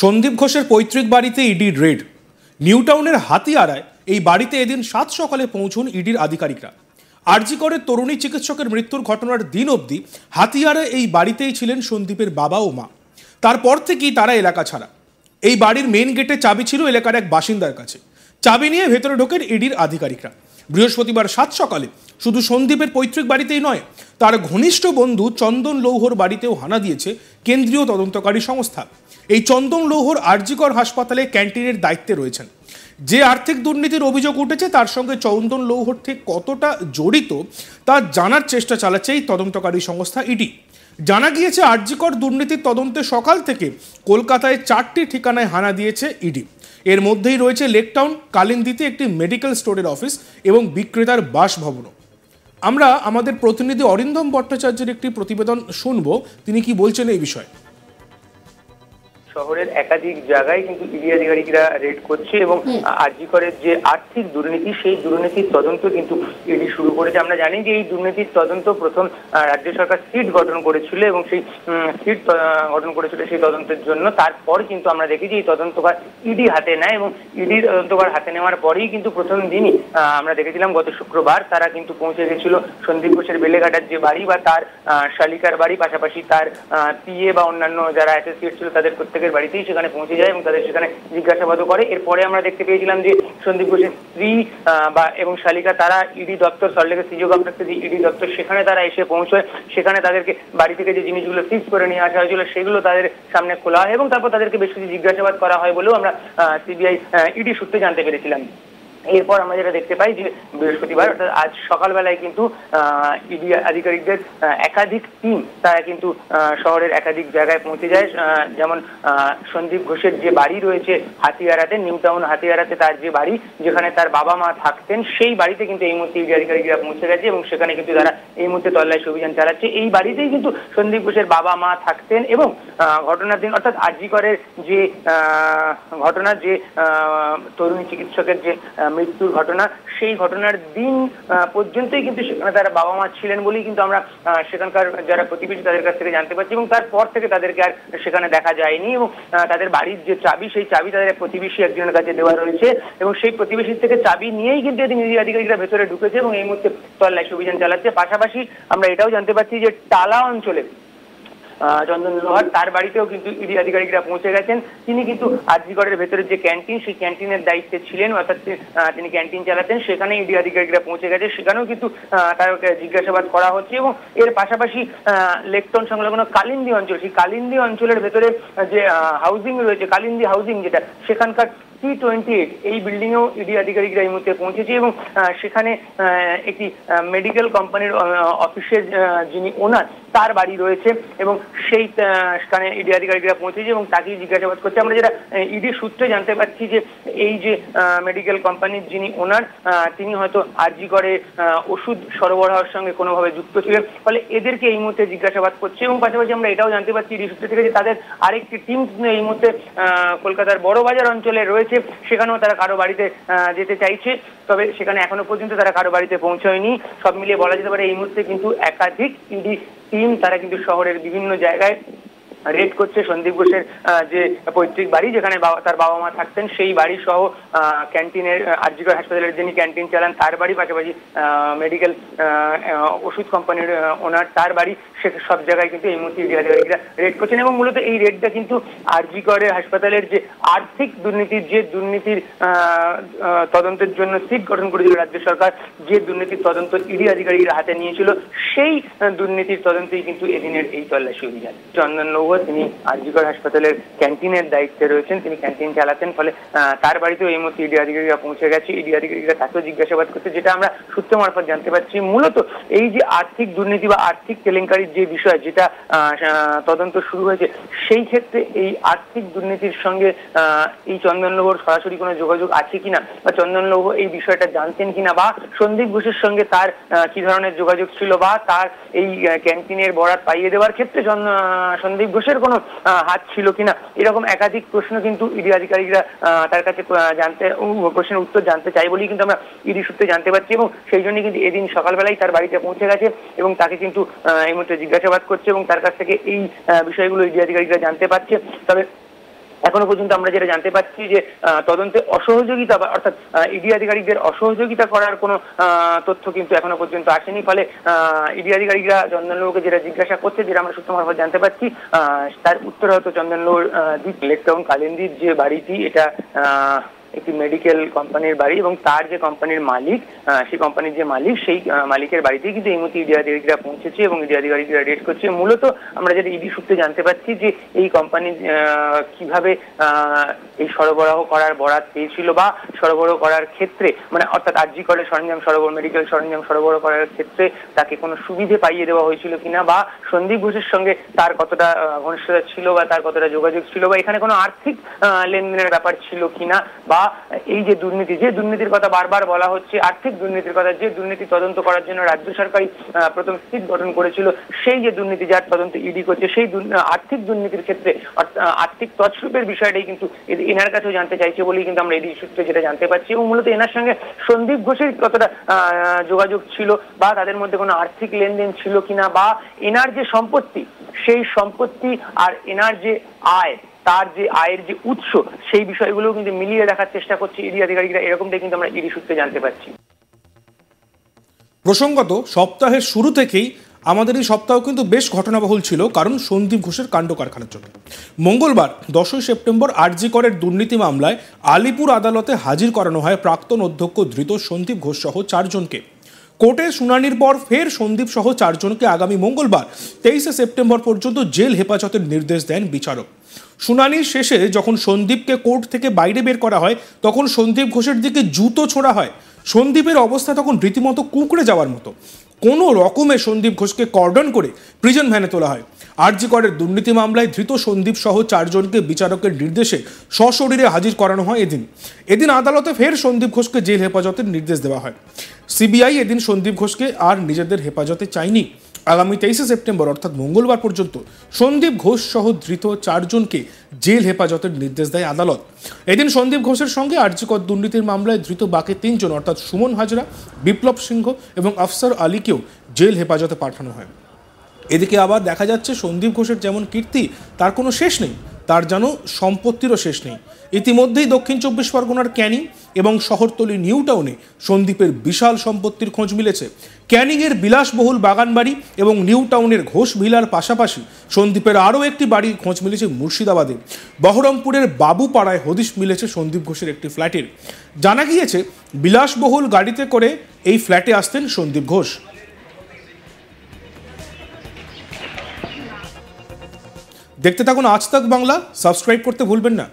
সন্দীপ ঘোষের পৈতৃক বাড়িতে ইডির রেড। নিউটাউনের হাতিয়ারায় এই বাড়িতে এদিন 7 সকালে পৌঁছন ইডির আধিকারিকরা। আরজি করের তরুণী চিকিৎসকের মৃত্যুর ঘটনার দিন অবধি হাতিয়ারায় এই বাড়িতেই ছিলেন সন্দীপের বাবা ও মা। তারপর থেকেই তারা এলাকা ছাড়া। এই বাড়ির মেন গেটে চাবি ছিল এলাকার এক বাসিন্দার কাছে। চাবি নিয়ে ভেতরে ঢোকেন ইডির আধিকারিকরা। বৃহস্পতিবার 7 সকালে শুধু সন্দীপের পৈতৃক বাড়িতেই নয়, তার ঘনিষ্ঠ বন্ধু চন্দন লৌহর বাড়িতেও হানা দিয়েছে কেন্দ্রীয় তদন্তকারী সংস্থা। এই চন্দন লৌহর আরজি কর হাসপাতালে ক্যান্টিনের দায়িত্বে রয়েছেন। যে আর্থিক দুর্নীতির অভিযোগ উঠেছে তার সঙ্গে চন্দন লৌহর ঠিক কতটা জড়িত তা জানার চেষ্টা চালাচ্ছে এই তদন্তকারী সংস্থা ইডি। জানা গিয়েছে আরজি কর দুর্নীতির তদন্তে সকাল থেকে কলকাতায় 4টি ঠিকানায় হানা দিয়েছে ইডি। এর মধ্যেই রয়েছে লেকটাউন, কালিন্দিতে একটি মেডিকেল স্টোরের অফিস এবং বিক্রেতার বাসভবনও। আমরা আমাদের প্রতিনিধি অরিন্দম ভট্টাচার্যের একটি প্রতিবেদন শুনব, তিনি কি বলছেন এই বিষয়ে। শহরের একাধিক জায়গায় কিন্তু ইডি আধিকারিকরা রেড করছে এবং আরজি করের যে আর্থিক দুর্নীতি সেই দুর্নীতির তদন্ত কিন্তু ইডি শুরু করেছে। আমরা জানি যে এই দুর্নীতির তদন্ত প্রথম রাজ্য সরকার সিট গঠন করেছিল এবং সেই সিট গঠন করেছিল সেই তদন্তের জন্য। তারপর কিন্তু আমরা দেখি যে এই তদন্তভার ইডি হাতে নেয় এবং ইডির তদন্তভার হাতে নেওয়ার পরেই কিন্তু প্রথম দিনই আমরা দেখেছিলাম গত শুক্রবার তারা কিন্তু পৌঁছে গেছিল সন্দীপ ঘোষের বেলেঘাটার যে বাড়ি বা তার শালিকার বাড়ি, পাশাপাশি তার পিএ বা অন্যান্য যারা অ্যাসোসিয়েট ছিল তাদের প্রত্যেকের বাড়িতেই সেখানে পৌঁছে যায় এবং তাদের সেখানে জিজ্ঞাসাবাদও করে। এরপরে আমরা দেখতে পেয়েছিলাম যে সন্দীপ ঘোষের স্ত্রী এবং শালিকা তারা ইডি দপ্তর, সল্টলেকের সিজিও কমপ্লেক্সে যে ইডি দপ্তর সেখানে তারা এসে পৌঁছয়। সেখানে তাদেরকে বাড়ি থেকে যে জিনিসগুলো সিজ করে নিয়ে আসা হয়েছিল সেগুলো তাদের সামনে খোলা হয় এবং তারপর তাদেরকে বেশ কিছু জিজ্ঞাসাবাদ করা হয় বলেও আমরা সিবিআই ইডি সূত্রে জানতে পেরেছিলাম। এরপর আমরা যেটা দেখতে পাই যে বৃহস্পতিবার অর্থাৎ আজ সকালবেলায় কিন্তু ইডি আধিকারিকদের একাধিক টিম তারা কিন্তু শহরের একাধিক জায়গায় পৌঁছে যায়। যেমন সন্দীপ ঘোষের যে বাড়ি রয়েছে হাতিয়ারাতে, নিউটাউন হাতিয়ারাতে তার যে বাড়ি যেখানে তার বাবা মা থাকতেন, সেই বাড়িতে কিন্তু এই মুহূর্তে ইডি আধিকারিকরা পৌঁছে গেছে এবং সেখানে কিন্তু তারা এই মুহূর্তে তল্লাশি অভিযান চালাচ্ছে। এই বাড়িতেই কিন্তু সন্দীপ ঘোষের বাবা মা থাকতেন এবং ঘটনার দিন অর্থাৎ আরজি করের যে ঘটনা, যে তরুণী চিকিৎসকের যে মৃত্যুর ঘটনা, সেই ঘটনার দিন পর্যন্তই কিন্তু সেখানে তারা বাবা মা ছিলেন বলেই কিন্তু আমরা সেখানকার যারা প্রতিবেশী তাদের কাছ থেকে জানতে পারছি এবং তারপর থেকে তাদেরকে আর সেখানে দেখা যায়নি এবং তাদের বাড়ির যে চাবি সেই চাবি তাদের প্রতিবেশী একজনের কাছে দেওয়া রয়েছে এবং সেই প্রতিবেশীর থেকে চাবি নিয়েই কিন্তু এদিন ইডি আধিকারিকরা ভেতরে ঢুকেছে এবং এই মুহূর্তে তল্লাশি অভিযান চালাচ্ছে। পাশাপাশি আমরা এটাও জানতে পারছি যে টালা অঞ্চলে চন্দন লোহার তার বাড়িতেও কিন্তু ইডি আধিকারিকরা পৌঁছে গেছেন। তিনি কিন্তু আরজি করের ভেতরে যে ক্যান্টিন সেই ক্যান্টিনের দায়িত্বে ছিলেন, অর্থাৎ তিনি ক্যান্টিন চালাতেন। সেখানে ইডি আধিকারিকরা পৌঁছে গেছে, সেখানেও কিন্তু তাকে জিজ্ঞাসাবাদ করা হচ্ছে এবং এর পাশাপাশি লেকটাউন সংলগ্ন কালিন্দি অঞ্চল, সেই কালিন্দি অঞ্চলের ভেতরে যে হাউজিং রয়েছে, কালিন্দি হাউজিং যেটা, সেখানকার T28 এই বিল্ডিংয়েও ইডি আধিকারিকরা এই মুহূর্তে পৌঁছেছে এবং সেখানে একটি মেডিকেল কোম্পানির অফিসের যিনি ওনার তার বাড়ি রয়েছে এবং সেই সেখানে ইডি আধিকারিকরা পৌঁছেছে এবং তাকেই জিজ্ঞাসাবাদ করছে। আমরা যেটা ইডি সূত্রে জানতে পারছি যে এই যে মেডিকেল কোম্পানির যিনি ওনার, তিনি হয়তো আরজি করে ওষুধ সরবরাহের সঙ্গে কোনোভাবে যুক্ত ছিলেন, ফলে এদেরকে এই মুহূর্তে জিজ্ঞাসাবাদ করছে এবং পাশাপাশি আমরা এটাও জানতে পারছি ইডি সূত্র থেকে যে তাদের আরেকটি টিম এই মুহূর্তে কলকাতার বড়বাজার অঞ্চলে রয়েছে, সেখানেও তারা কারো বাড়িতে যেতে চাইছে, তবে সেখানে এখনো পর্যন্ত তারা কারো বাড়িতে পৌঁছয়নি। সব মিলিয়ে বলা যেতে পারে এই মুহূর্তে কিন্তু একাধিক ইডি টিম তারা কিন্তু শহরের বিভিন্ন জায়গায় রেড করছে। সন্দীপ ঘোষের যে পৈতৃক বাড়ি যেখানে তার বাবা মা থাকতেন সেই বাড়ি সহ ক্যান্টিনের, আরজি কর হাসপাতালের যিনি ক্যান্টিন চালান তার বাড়ি, পাশাপাশি মেডিকেল ওষুধ কোম্পানির ওনার তার বাড়ি, সে সব জায়গায় কিন্তু এই মুহূর্তে ইডি আধিকারিকরা রেড করছেন এবং মূলত এই রেডটা কিন্তু আরজি করে হাসপাতালের যে আর্থিক দুর্নীতির, যে দুর্নীতির তদন্তের জন্য সিট গঠন করেছিল রাজ্য সরকার, যে দুর্নীতির তদন্ত ইডি আধিকারিকরা হাতে নিয়েছিল, সেই দুর্নীতির তদন্তেই কিন্তু এদিনের এই তল্লাশি অভিযান। চন্দন লৌহ তিনি আরজি কর হাসপাতালের ক্যান্টিনের দায়িত্বে রয়েছেন, তিনি ক্যান্টিন চালাতেন, ফলে তার বাড়িতেও এই মুহূর্তে ইডি আধিকারিকরা পৌঁছে গেছে। ইডি আধিকারিকরা তাকেও জিজ্ঞাসাবাদ করছে, যেটা আমরা সূত্র মারফত জানতে পারছি মূলত এই যে আর্থিক দুর্নীতি বা আর্থিক কেলেঙ্কারির যে বিষয় যেটা তদন্ত শুরু হয়েছে, সেই ক্ষেত্রে এই আর্থিক দুর্নীতির সঙ্গে এই চন্দন লৌহর সরাসরি কোনো যোগাযোগ আছে কিনা বা চন্দন লৌহ এই বিষয়টা জানতেন কিনা বা সন্দীপ ঘোষের সঙ্গে তার কি ধরনের যোগাযোগ ছিল বা তার এই ক্যান্টিনের বরাত পাইয়ে দেওয়ার ক্ষেত্রে সন্দীপ ঘোষের কোনো হাত ছিল কিনা, এরকম একাধিক প্রশ্ন কিন্তু ইডি আধিকারিকরা তার কাছে প্রশ্নের উত্তর জানতে চাই বলেই কিন্তু আমরা ইডি সূত্রে জানতে পারছি এবং সেই জন্য কিন্তু এদিন সকালবেলায় তার বাড়িতে পৌঁছে গেছে এবং তাকে কিন্তু এই মুহূর্তে জিজ্ঞাসাবাদ করছে এবং তার কাছ থেকে এই বিষয়গুলো ইডি আধিকারিকরা জানতে পারছে। তবে এখনো পর্যন্ত আমরা যেটা জানতে পাচ্ছি যে তদন্তে অসহযোগিতা বা অর্থাৎ ইডি আধিকারিকদের অসহযোগিতা করার কোনো তথ্য কিন্তু এখনো পর্যন্ত আসেনি। ফলে ইডি আধিকারিকরা চন্দনলোকে যেটা জিজ্ঞাসা করছে, যেটা আমরা সূত্র মারফত জানতে পারছি, তার উত্তর হয়তো চন্দনলোর লেক টাউন কালিন্দির যে বাড়িটি, এটা একটি মেডিকেল কোম্পানির বাড়ি এবং তার যে কোম্পানির মালিক, সেই কোম্পানির যে মালিক, সেই মালিকের বাড়িতেই কিন্তু এই মুহূর্তে ইডি আধিকারিকরা পৌঁছেছে এবং ইডি আধিকারিকরা রেড করছে। মূলত আমরা যেটা ইডি সূত্রে জানতে পারছি যে এই কোম্পানি কিভাবে এই সরবরাহ করার বরাত পেয়েছিল বা সরবরাহ করার ক্ষেত্রে, মানে অর্থাৎ আরজি করে সরঞ্জাম সরবরাহ, মেডিকেল সরঞ্জাম সরবরাহ করার ক্ষেত্রে তাকে কোনো সুবিধে পাইয়ে দেওয়া হয়েছিল কিনা, বা সন্দীপ ঘোষের সঙ্গে তার কতটা ঘনিষ্ঠতা ছিল বা তার কতটা যোগাযোগ ছিল, বা এখানে কোনো আর্থিক লেনদেনের ব্যাপার ছিল কিনা, বা এই যে দুর্নীতি, যে দুর্নীতির কথা বারবার বলা হচ্ছে, আর্থিক দুর্নীতির কথা, যে দুর্নীতি তদন্ত করার জন্য রাজ্য সরকারই প্রথম সিট গঠন করেছিল, সেই যে দুর্নীতি যার তদন্ত ইডি করছে, সেই আর্থিক দুর্নীতির ক্ষেত্রে আর্থিক তছরূপের বিষয়টাই কিন্তু এনার কাছেও জানতে চাইছে বলেই কিন্তু আমরা ইডি সূত্রে যেটা জানতে পারছি। এবং মূলত এনার সঙ্গে সন্দীপ ঘোষের কতটা যোগাযোগ ছিল বা তাদের মধ্যে কোনো আর্থিক লেনদেন ছিল কিনা, বা এনার যে সম্পত্তি, সেই সম্পত্তি আর এনার যে আয়, তার যে আয়ের যে উৎস, সেই বিষয়গুলো কিন্তু মিলিয়ে দেখার চেষ্টা করছে ইডি আধিকারিকরা, এরকমটাই কিন্তু আমরা ইডি সূত্রে জানতে পারছি। প্রসঙ্গত, সপ্তাহের শুরু থেকেই আমাদের এই সপ্তাহ কিন্তু বেশ ঘটনাবহুল ছিল, কারণ সন্দীপ ঘোষের কাণ্ড কারখানার জন্য। মঙ্গলবার 10 সেপ্টেম্বর আরজি করের দুর্নীতি মামলায় আলিপুর আদালতে হাজির করানো হয় প্রাক্তন অধ্যক্ষ ধৃত সন্দীপ ঘোষ সহ 4 জনকে। কোর্টে শুনানির পর ফের সন্দীপ সহ 4 জনকে আগামী মঙ্গলবার 23 সেপ্টেম্বর পর্যন্ত জেল হেফাজতের নির্দেশ দেন বিচারক। শুনানির শেষে যখন সন্দীপকে কোর্ট থেকে বাইরে বের করা হয়, তখন সন্দীপ ঘোষের দিকে জুতো ছোড়া হয়। সন্দীপের অবস্থা তখন রীতিমতো কুঁকড়ে যাওয়ার মতো। কোনো রকমে সন্দীপ ঘোষকে কর্ডন করে প্রিজন ভ্যানে তোলা হয়। আরজি করের দুর্নীতি মামলায় ধৃত সন্দীপ সহ 4 জনকে বিচারকের নির্দেশে সশরীরে হাজির করানো হয়। এদিন আদালতে ফের সন্দীপ ঘোষকে জেল হেফাজতের নির্দেশ দেওয়া হয়। সিবিআই এদিন সন্দীপ ঘোষকে আর নিজেদের হেফাজতে চায়নি। আগামী 23 সেপ্টেম্বর অর্থাৎ মঙ্গলবার পর্যন্ত সন্দীপ ঘোষ সহ ধৃত 4 জনকে জেল হেফাজতের নির্দেশ দেয় আদালত। এদিন সন্দীপ ঘোষের সঙ্গে আরজি কর দুর্নীতির মামলায় ধৃত বাকি 3 জন অর্থাৎ সুমন হাজরা, বিপ্লব সিংহ এবং আফসার আলীকেও জেল হেফাজতে পাঠানো হয়। এদিকে আবার দেখা যাচ্ছে সন্দীপ ঘোষের যেমন কীর্তি, তার কোনো শেষ নেই, তার যেন সম্পত্তিরও শেষ নেই। ইতিমধ্যেই দক্ষিণ 24 পরগনার ক্যানিং এবং শহরতলি নিউ টাউনে সন্দীপের বিশাল সম্পত্তির খোঁজ মিলেছে। ক্যানিংয়ের বিলাসবহুল বাগানবাড়ি এবং নিউ টাউনের ঘোষ ভিলার পাশাপাশি সন্দীপের আরও একটি বাড়ির খোঁজ মিলেছে মুর্শিদাবাদে। বহরমপুরের বাবুপাড়ায় হদিশ মিলেছে সন্দীপ ঘোষের একটি ফ্ল্যাটের। জানা গিয়েছে বিলাসবহুল গাড়িতে করে এই ফ্ল্যাটে আসতেন সন্দীপ ঘোষ। দেখতে থাকুন আজ তাক বাংলা, সাবস্ক্রাইব করতে ভুলবেন না।